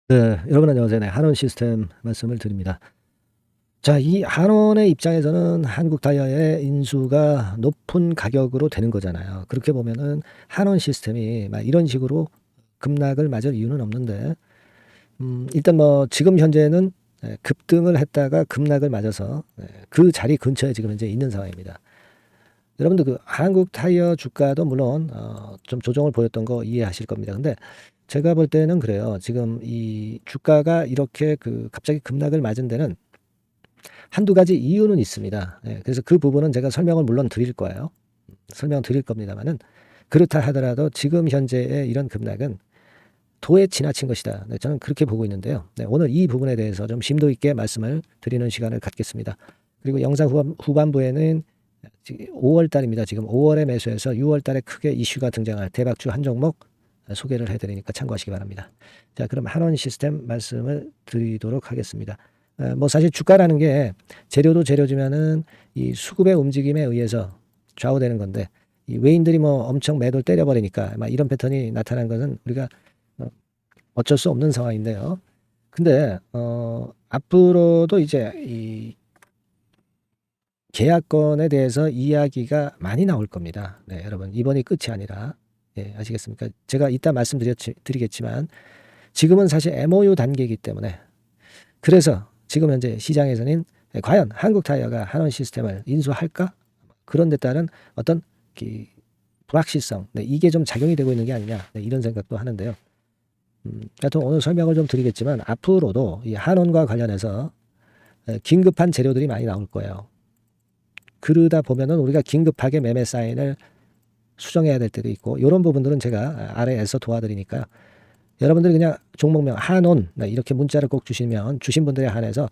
네. 여러분 안녕하세요. 네. 한원 시스템 말씀을 드립니다. 자, 이 한원의 입장에서는 한국 타이어의 인수가 높은 가격으로 되는 거잖아요. 그렇게 보면은 한원 시스템이 막 이런 식으로 급락을 맞을 이유는 없는데 일단 뭐 지금 현재는 급등을 했다가 급락을 맞아서 그 자리 근처에 지금 현재 있는 상황입니다. 여러분들 그 한국 타이어 주가도 물론 좀 조정을 보였던 거 이해하실 겁니다. 근데 제가 볼 때는 그래요. 지금 이 주가가 이렇게 그 갑자기 급락을 맞은 데는 한두 가지 이유는 있습니다. 그래서 그 부분은 제가 설명을 물론 드릴 거예요. 설명 드릴 겁니다만은 그렇다 하더라도 지금 현재의 이런 급락은 도에 지나친 것이다. 저는 그렇게 보고 있는데요. 오늘 이 부분에 대해서 좀 심도 있게 말씀을 드리는 시간을 갖겠습니다. 그리고 영상 후반부에는 5월 달입니다. 지금 5월에 매수해서 6월 달에 크게 이슈가 등장할 대박주 한 종목 소개를 해드리니까 참고하시기 바랍니다. 자, 그럼 한원 시스템 말씀을 드리도록 하겠습니다. 뭐 사실 주가라는 게 재료도 재료지만은 이 수급의 움직임에 의해서 좌우되는 건데 이 외인들이 뭐 엄청 매도를 때려버리니까 막 이런 패턴이 나타난 것은 우리가 어쩔 수 없는 상황인데요. 근데 앞으로도 이제 이 계약건에 대해서 이야기가 많이 나올 겁니다. 네, 여러분 이번이 끝이 아니라 아시겠습니까? 제가 이따 말씀드리겠지만 지금은 사실 MOU 단계이기 때문에 그래서 지금 현재 시장에서는 과연 한국타이어가 한원 시스템을 인수할까? 그런 데 따른 어떤 불확실성, 이게 좀 작용이 되고 있는 게 아니냐 이런 생각도 하는데요. 하여튼 오늘 설명을 좀 드리겠지만 앞으로도 이 한원과 관련해서 긴급한 재료들이 많이 나올 거예요. 그러다 보면은 우리가 긴급하게 매매 사인을 수정해야 될 때도 있고 이런 부분들은 제가 아래에서 도와드리니까 여러분들이 그냥 종목명 한원 이렇게 문자를 꼭 주시면 주신 분들에 한해서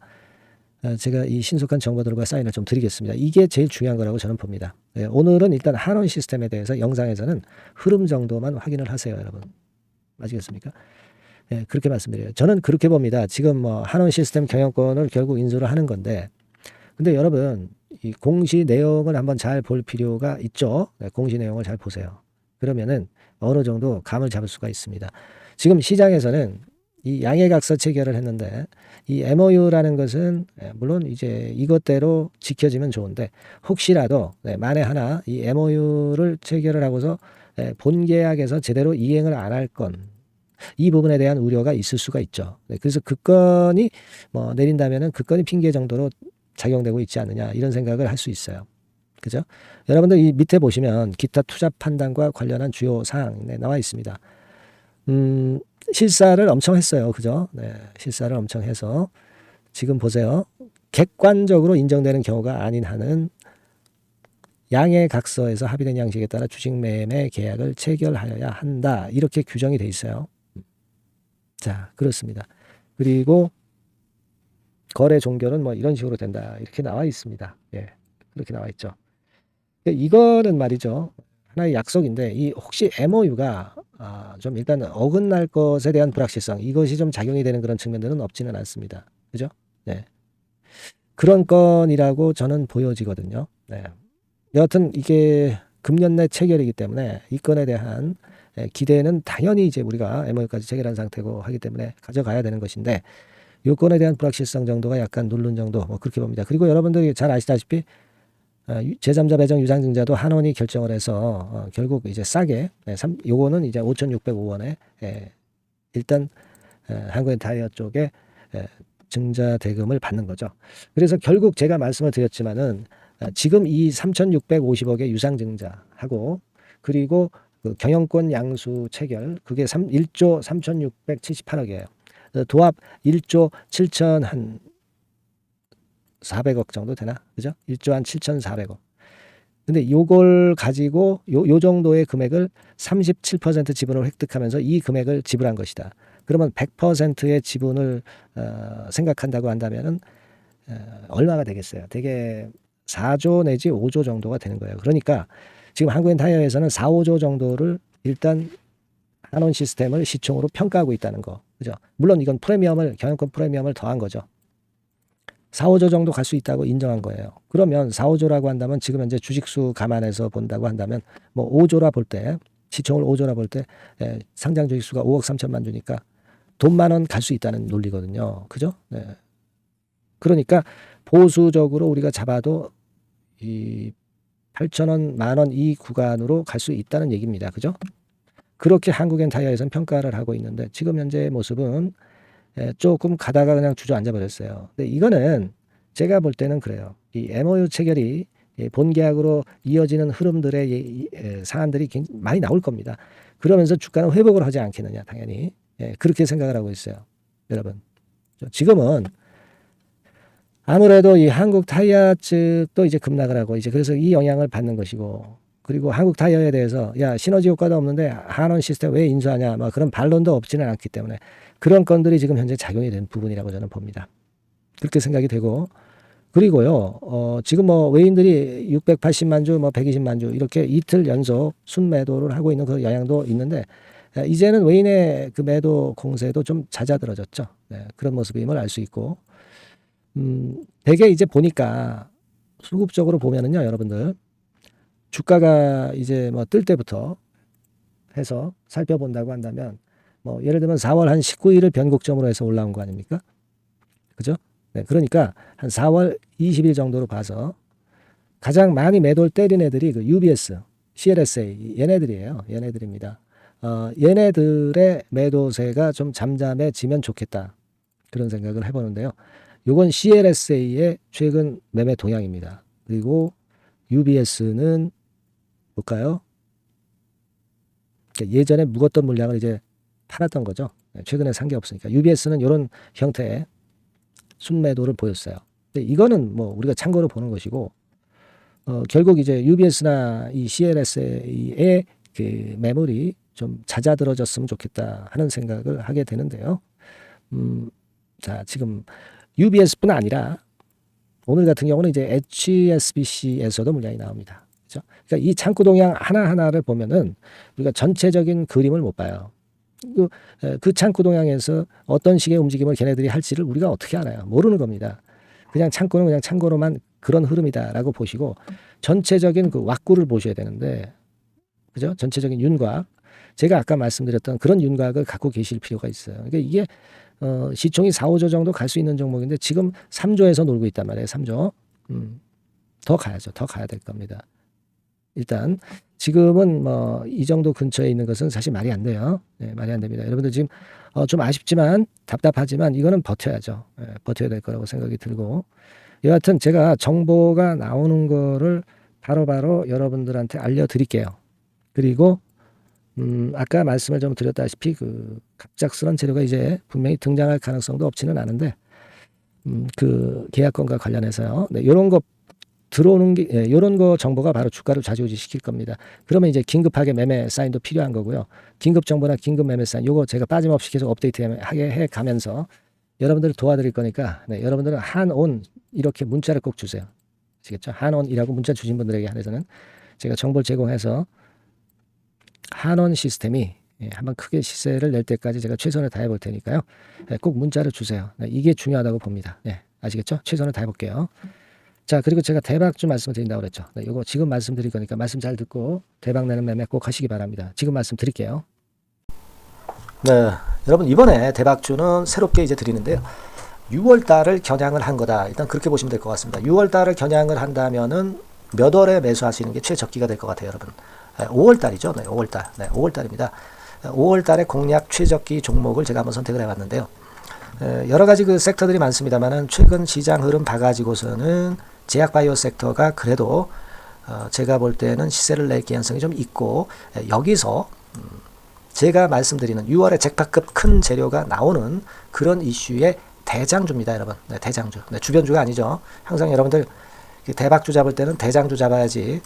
제가 이 신속한 정보들과 사인을 좀 드리겠습니다. 이게 제일 중요한 거라고 저는 봅니다. 오늘은 일단 한원 시스템에 대해서 영상에서는 흐름 정도만 확인을 하세요, 여러분. 아시겠습니까? 그렇게 말씀드려요. 저는 그렇게 봅니다. 지금 뭐 한원 시스템 경영권을 결국 인수를 하는 건데 근데 여러분 이 공시 내용을 한번 잘 볼 필요가 있죠. 공시 내용을 잘 보세요. 그러면은 어느 정도 감을 잡을 수가 있습니다. 지금 시장에서는 이 양해각서 체결을 했는데 이 MOU라는 것은 물론 이제 이것대로 지켜지면 좋은데 혹시라도 만에 하나 이 MOU를 체결을 하고서 본계약에서 제대로 이행을 안 할 건 이 부분에 대한 우려가 있을 수가 있죠. 그래서 그 건이 뭐 내린다면은 그 건이 핑계 정도로 작용되고 있지 않느냐 이런 생각을 할 수 있어요. 그죠? 여러분들 이 밑에 보시면 기타 투자 판단과 관련한 주요 사항 나와 있습니다. 실사를 엄청 했어요. 그죠? 실사를 엄청 해서 지금 보세요. 객관적으로 인정되는 경우가 아닌 한은 양해 각서에서 합의된 양식에 따라 주식 매매 계약을 체결하여야 한다. 이렇게 규정이 돼 있어요. 자, 그렇습니다. 그리고 거래 종결은 뭐 이런 식으로 된다. 이렇게 나와 있습니다. 그렇게 나와 있죠. 이거는 말이죠. 하나의 약속인데 이 혹시 MOU가 좀 일단 어긋날 것에 대한 불확실성 이것이 좀 작용이 되는 그런 측면들은 없지는 않습니다. 그죠? 네. 그런 건이라고 저는 보여지거든요. 네. 여하튼 이게 금년 내 체결이기 때문에 이 건에 대한 기대는 당연히 이제 우리가 MOU까지 체결한 상태고 하기 때문에 가져가야 되는 것인데 요건에 대한 불확실성 정도가 약간 누른 정도 뭐 그렇게 봅니다. 그리고 여러분들이 잘 아시다시피 제3자 배정 유상증자도 한원이 결정을 해서 결국 이제 싸게 요거는 이제 5,605원에 일단 한국타이어 쪽에 증자 대금을 받는 거죠. 그래서 결국 제가 말씀을 드렸지만은 지금 이 3,650억의 유상증자하고 그리고 그 경영권 양수 체결 그게 1조 3,678억이에요. 도합 1조 7천 한 400억 정도 되나? 그죠? 1조 한 7,400억. 근데 요걸 가지고 요 정도의 금액을 37% 지분을 획득하면서 이 금액을 지불한 것이다. 그러면 100%의 지분을 생각한다고 한다면은 얼마가 되겠어요? 되게 4조 내지 5조 정도가 되는 거예요. 그러니까 지금 한국인타이어에서는 4, 5조 정도를 일단 한원 시스템을 시총으로 평가하고 있다는 거. 그죠? 물론 이건 경영권 프리미엄을 더한 거죠. 4, 5조 정도 갈 수 있다고 인정한 거예요. 그러면 4, 5조라고 한다면 지금 현재 주식수 감안해서 본다고 한다면 뭐 5조라 볼 때 시총을 5조라 볼 때 상장 주식수가 5억 3천만 주니까 돈 많은 갈 수 있다는 논리거든요. 그죠? 네. 그러니까 보수적으로 우리가 잡아도 이 8,000원, 10,000원 이 구간으로 갈 수 있다는 얘기입니다. 그죠? 그렇게 한국엔타이어에서는 평가를 하고 있는데 지금 현재의 모습은 조금 가다가 그냥 주저앉아 버렸어요. 근데 이거는 제가 볼 때는 그래요. 이 MOU 체결이 본계약으로 이어지는 흐름들의 사안들이 많이 나올 겁니다. 그러면서 주가는 회복을 하지 않겠느냐, 당연히. 그렇게 생각을 하고 있어요. 여러분. 지금은 아무래도 이 한국 타이어 측도 이제 급락을 하고 이제 그래서 이 영향을 받는 것이고 그리고 한국 타이어에 대해서 야, 시너지 효과도 없는데 한원 시스템 왜 인수하냐, 뭐 그런 반론도 없지는 않기 때문에 그런 건들이 지금 현재 작용이 된 부분이라고 저는 봅니다. 그렇게 생각이 되고 그리고요, 지금 뭐 외인들이 680만 주, 뭐 120만 주 이렇게 이틀 연속 순매도를 하고 있는 그 영향도 있는데 이제는 외인의 그 매도 공세도 좀 잦아들어졌죠. 네, 그런 모습임을 알 수 있고 대개 이제 보니까 수급적으로 보면은요, 여러분들 주가가 이제 뭐 뜰 때부터 해서 살펴본다고 한다면 뭐 예를 들면 4월 한 19일을 변곡점으로 해서 올라온 거 아닙니까? 그죠? 네, 그러니까 한 4월 20일 정도로 봐서 가장 많이 매도를 때린 애들이 그 UBS, CLSA 얘네들이에요. 얘네들입니다. 얘네들의 매도세가 좀 잠잠해지면 좋겠다. 그런 생각을 해보는데요. 요건 CLSA의 최근 매매 동향입니다. 그리고 UBS는 볼까요? 예전에 묵었던 물량을 이제 팔았던 거죠. 최근에 산 게 없으니까. UBS는 이런 형태의 순매도를 보였어요. 근데 이거는 뭐 우리가 참고로 보는 것이고, 결국 이제 UBS나 이 CLSA의 그 매물이 좀 잦아들어졌으면 좋겠다 하는 생각을 하게 되는데요. 자, 지금 UBS뿐 아니라 오늘 같은 경우는 이제 HSBC에서도 물량이 나옵니다. 그렇죠? 그러니까 이 창구 동향 하나하나를 보면은 우리가 전체적인 그림을 못 봐요. 그 창구 동향에서 어떤 식의 움직임을 걔네들이 할지를 우리가 어떻게 알아요? 모르는 겁니다. 그냥 창구는 그냥 창고로만 그런 흐름이다라고 보시고 전체적인 그 왁구를 보셔야 되는데, 그죠? 전체적인 윤곽. 제가 아까 말씀드렸던 그런 윤곽을 갖고 계실 필요가 있어요. 그러니까 이게 시총이 4, 5조 정도 갈 수 있는 종목인데 지금 3조에서 놀고 있단 말이에요. 3조. 더 가야죠. 더 가야 될 겁니다. 일단 지금은 뭐 이 정도 근처에 있는 것은 사실 말이 안 돼요. 네, 말이 안 됩니다. 여러분들 지금 좀 아쉽지만 답답하지만 이거는 버텨야죠. 버텨야 될 거라고 생각이 들고, 여하튼 제가 정보가 나오는 거를 바로바로 여러분들한테 알려드릴게요. 그리고 아까 말씀을 좀 드렸다시피 그 갑작스런 재료가 이제 분명히 등장할 가능성도 없지는 않은데 그 계약건과 관련해서요. 네, 이런 거 들어오는 게 이런 거 정보가 바로 주가를 좌지우지 시킬 겁니다. 그러면 이제 긴급하게 매매 사인도 필요한 거고요. 긴급 정보나 긴급 매매 사인 요거 제가 빠짐없이 계속 업데이트하게 해 가면서 여러분들을 도와드릴 거니까, 네, 여러분들은 한온 이렇게 문자를 꼭 주세요. 아시겠죠? 한온이라고 문자 주신 분들에게 한해서는 제가 정보를 제공해서 한원 시스템이 한번 크게 시세를 낼 때까지 제가 최선을 다해 볼 테니까요. 꼭 문자를 주세요. 이게 중요하다고 봅니다. 네, 아시겠죠? 최선을 다해 볼게요. 자, 그리고 제가 대박주 말씀을 드린다고 그랬죠. 네, 이거 지금 말씀드릴 거니까 말씀 잘 듣고 대박 내는 매매 꼭 하시기 바랍니다. 지금 말씀 드릴게요. 네, 여러분 이번에 대박주는 새롭게 이제 드리는데요. 6월 달을 겨냥을 한 거다. 일단 그렇게 보시면 될 것 같습니다. 6월 달을 겨냥을 한다면은 몇 월에 매수하시는 게 최적기가 될 것 같아요, 여러분. 5월 달이죠. 네, 5월 달. 네, 5월 달입니다. 5월 달에 공략 최적기 종목을 제가 한번 선택을 해봤는데요. 여러 가지 그 섹터들이 많습니다만은 최근 시장 흐름 봐가지고서는 제약바이오 섹터가 그래도 제가 볼 때는 시세를 낼 개연성이 좀 있고, 여기서 제가 말씀드리는 6월에 잭팟급 큰 재료가 나오는 그런 이슈의 대장주입니다, 여러분. 네, 대장주. 네, 주변주가 아니죠. 항상 여러분들 대박주 잡을 때는 대장주 잡아야지.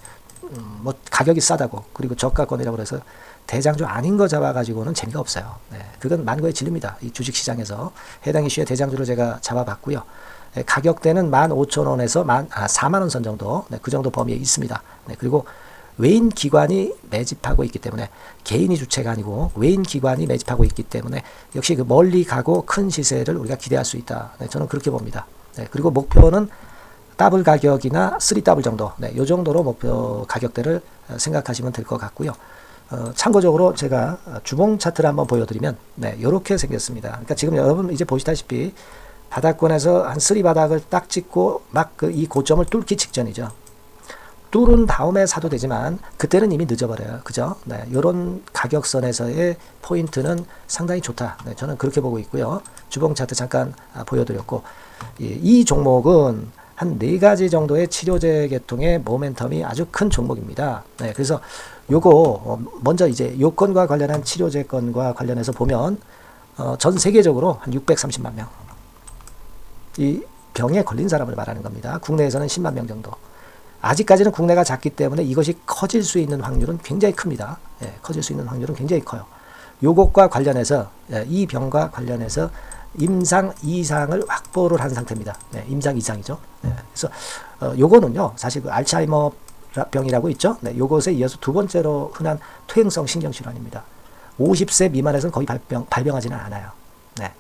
뭐 가격이 싸다고 그리고 저가권이라고 그래서 대장주 아닌 거 잡아가지고는 재미가 없어요. 네, 그건 만고의 진리입니다. 이 주식시장에서 해당 이슈의 대장주를 제가 잡아봤고요. 가격대는 15,000원에서 4만원 선 정도, 네, 그 정도 범위에 있습니다. 네, 그리고 외인 기관이 매집하고 있기 때문에 개인이 주체가 아니고 외인 기관이 매집하고 있기 때문에 역시 그 멀리 가고 큰 시세를 우리가 기대할 수 있다. 네, 저는 그렇게 봅니다. 네, 그리고 목표는 더블 가격이나 3더블 정도, 네, 요 정도로 목표 가격대를 생각하시면 될 것 같고요. 참고적으로 제가 주봉 차트를 한번 보여드리면 네, 이렇게 생겼습니다. 그러니까 지금 여러분 이제 보시다시피 바닥권에서 한 3 바닥을 딱 찍고 막 이 고점을 뚫기 직전이죠. 뚫은 다음에 사도 되지만 그때는 이미 늦어버려요. 그죠? 네, 이런 가격선에서의 포인트는 상당히 좋다. 네, 저는 그렇게 보고 있고요. 주봉 차트 잠깐 보여드렸고 이 종목은 한 4가지 정도의 치료제 계통의 모멘텀이 아주 큰 종목입니다. 네, 그래서 요거 먼저 이제 요건과 관련한 치료제 건과 관련해서 보면 전 세계적으로 한 630만 명 이 병에 걸린 사람을 말하는 겁니다. 국내에서는 10만 명 정도. 아직까지는 국내가 작기 때문에 이것이 커질 수 있는 확률은 굉장히 큽니다. 예, 커질 수 있는 확률은 굉장히 커요. 요것과 관련해서 이 병과 관련해서 임상 이상을 확보를 한 상태입니다. 네, 임상 이상이죠. 네, 그래서 요거는요 사실 그 알츠하이머 병이라고 있죠. 네, 요것에 이어서 두 번째로 흔한 퇴행성 신경질환입니다. 50세 미만에서는 거의 발병하지는 않아요. 네,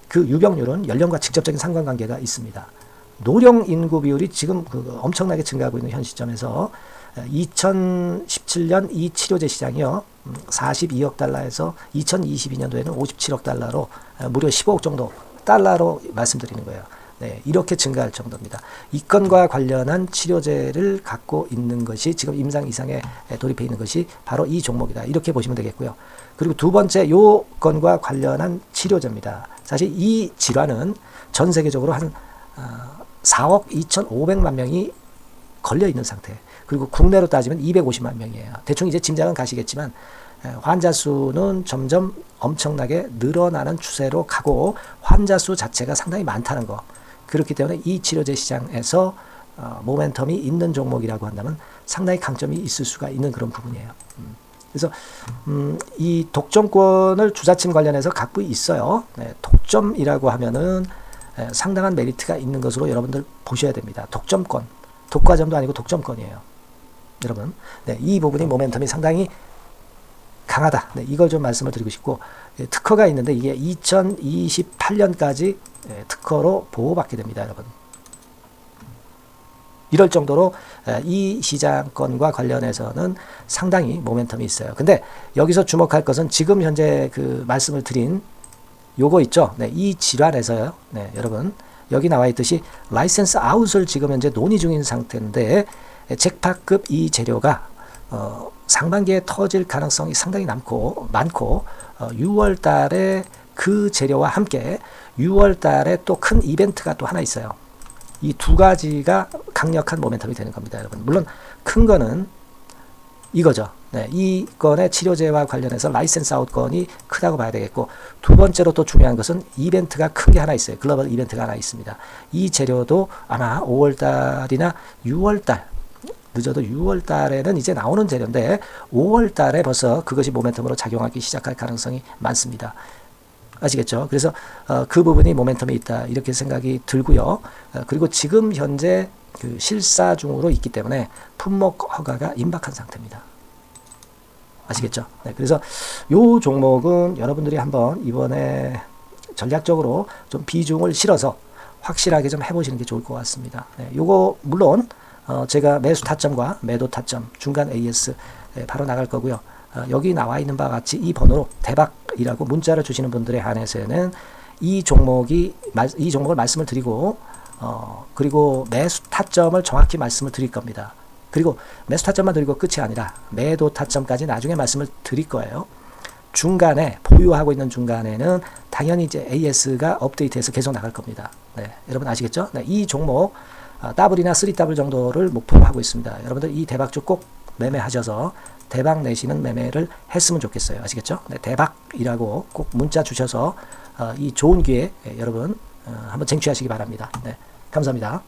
그 유병률은 연령과 직접적인 상관관계가 있습니다. 노령 인구 비율이 지금 엄청나게 증가하고 있는 현 시점에서 2017년 이 치료제 시장이요 42억 달러에서 2022년도에는 57억 달러로 무려 15억 정도 달러로 말씀드리는 거예요. 네, 이렇게 증가할 정도입니다. 이 건과 관련한 치료제를 갖고 있는 것이 지금 임상 이상에 돌입해 있는 것이 바로 이 종목이다. 이렇게 보시면 되겠고요. 그리고 두 번째 요 건과 관련한 치료제입니다. 사실 이 질환은 전 세계적으로 한 4억 2,500만 명이 걸려 있는 상태. 그리고 국내로 따지면 250만 명이에요. 대충 이제 짐작은 가시겠지만 환자 수는 점점 엄청나게 늘어나는 추세로 가고 환자 수 자체가 상당히 많다는 거. 그렇기 때문에 이 치료제 시장에서 모멘텀이 있는 종목이라고 한다면 상당히 강점이 있을 수가 있는 그런 부분이에요. 그래서 이 독점권을 주사침 관련해서 갖고 있어요. 네, 독점이라고 하면은 상당한 메리트가 있는 것으로 여러분들 보셔야 됩니다. 독점권, 독과점도 아니고 독점권이에요. 여러분, 네, 이 부분이 모멘텀이 상당히 강하다. 네, 이걸 좀 말씀을 드리고 싶고 특허가 있는데 이게 2028년까지 특허로 보호받게 됩니다, 여러분. 이럴 정도로 이 시장권과 관련해서는 상당히 모멘텀이 있어요. 근데 여기서 주목할 것은 지금 현재 그 말씀을 드린 요거 있죠. 네, 이 질환에서요. 네, 여러분 여기 나와 있듯이 라이센스 아웃을 지금 현재 논의 중인 상태인데 잭팟급 이 재료가 상반기에 터질 가능성이 상당히 많고 6월 달에 그 재료와 함께 6월 달에 또 큰 이벤트가 또 하나 있어요. 이 두 가지가 강력한 모멘텀이 되는 겁니다, 여러분. 물론 큰 거는 이거죠. 네, 이 건의 치료제와 관련해서 라이센스 아웃 건이 크다고 봐야 되겠고 두 번째로 또 중요한 것은 이벤트가 큰 게 하나 있어요. 글로벌 이벤트가 하나 있습니다. 이 재료도 아마 5월 달이나 6월 달 늦어도 6월 달에는 이제 나오는 재료인데 5월 달에 벌써 그것이 모멘텀으로 작용하기 시작할 가능성이 많습니다. 아시겠죠? 그래서 그 부분이 모멘텀이 있다 이렇게 생각이 들고요. 그리고 지금 현재 그 실사 중으로 있기 때문에 품목 허가가 임박한 상태입니다. 아시겠죠? 네, 그래서 요 종목은 여러분들이 한번 이번에 전략적으로 좀 비중을 실어서 확실하게 좀 해보시는 게 좋을 것 같습니다. 네, 요거 물론 제가 매수 타점과 매도 타점 중간 AS 바로 나갈 거고요. 여기 나와 있는 바와 같이 이 번호로 대박이라고 문자를 주시는 분들에 한해서는 이 종목을 말씀을 드리고 그리고 매수 타점을 정확히 말씀을 드릴 겁니다. 그리고 매수 타점만 드리고 끝이 아니라 매도 타점까지 나중에 말씀을 드릴 거예요. 중간에 보유하고 있는 중간에는 당연히 이제 AS가 업데이트해서 계속 나갈 겁니다. 네, 여러분 아시겠죠? 네, 이 종목 더블이나 3더블 정도를 목표로 하고 있습니다. 여러분들 이 대박주 꼭 매매하셔서 대박 내시는 매매를 했으면 좋겠어요. 아시겠죠? 네, 대박이라고 꼭 문자 주셔서 이 좋은 기회 여러분 한번 쟁취하시기 바랍니다. 네, 감사합니다.